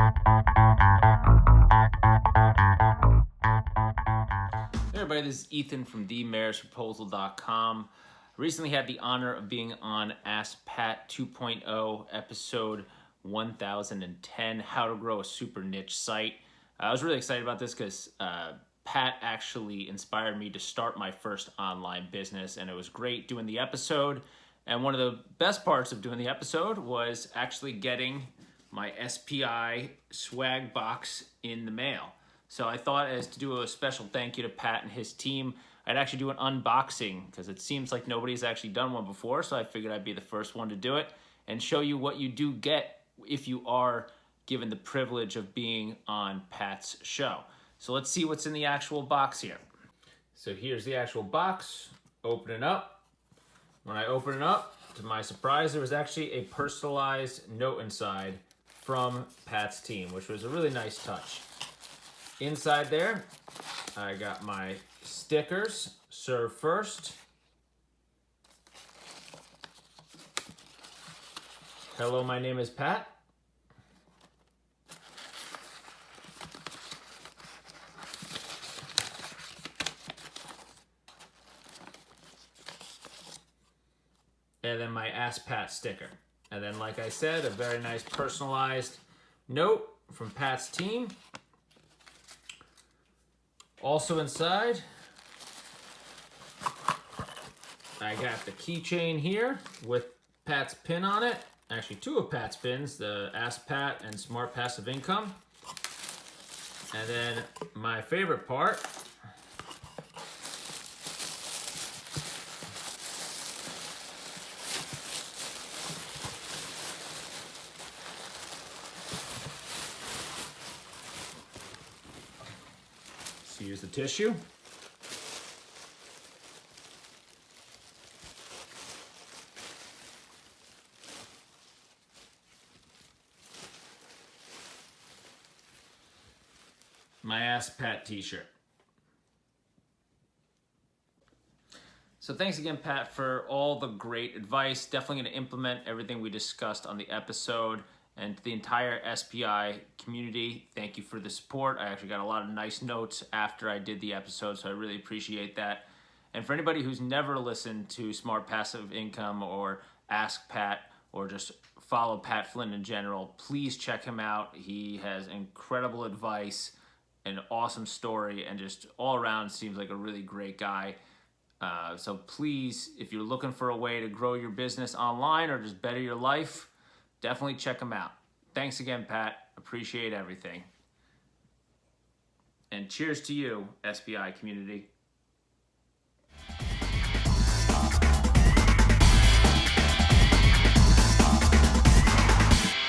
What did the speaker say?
Hey everybody, this is Ethan from themarriageproposal.com. Recently had the honor of being on Ask Pat 2.0 episode 1010, How to Grow a Super Niche Site. I was really excited about this because Pat actually inspired me to start my first online business, and it was great doing the episode. And one of the best parts of doing the episode was actually getting my SPI swag box in the mail. So I thought, as to do a special thank you to Pat and his team, I'd actually do an unboxing because it seems like nobody's actually done one before. So I figured I'd be the first one to do it and show you what you do get if you are given the privilege of being on Pat's show. So let's see what's in the actual box here. So here's the actual box. Open it up. When I open it up, to my surprise, there was actually a personalized note inside from Pat's team, which was a really nice touch. Inside there, I got my stickers, serve first. Hello, my name is Pat. And then my Ask Pat sticker. And then, like I said, a very nice personalized note from Pat's team. Also inside, I got the keychain here with Pat's pin on it. Actually, two of Pat's pins, the Ask Pat and Smart Passive Income. And then my favorite part, use the tissue. My Ask Pat t-shirt. So thanks again, Pat, for all the great advice. Definitely going to implement everything we discussed on the episode. And to the entire SPI community, thank you for the support. I actually got a lot of nice notes after I did the episode, so I really appreciate that. And for anybody who's never listened to Smart Passive Income or Ask Pat or just follow Pat Flynn in general, please check him out. He has incredible advice, an awesome story, and just all around seems like a really great guy. So please, if you're looking for a way to grow your business online or just better your life, definitely check them out. Thanks again, Pat. Appreciate everything. And cheers to you, SPI community.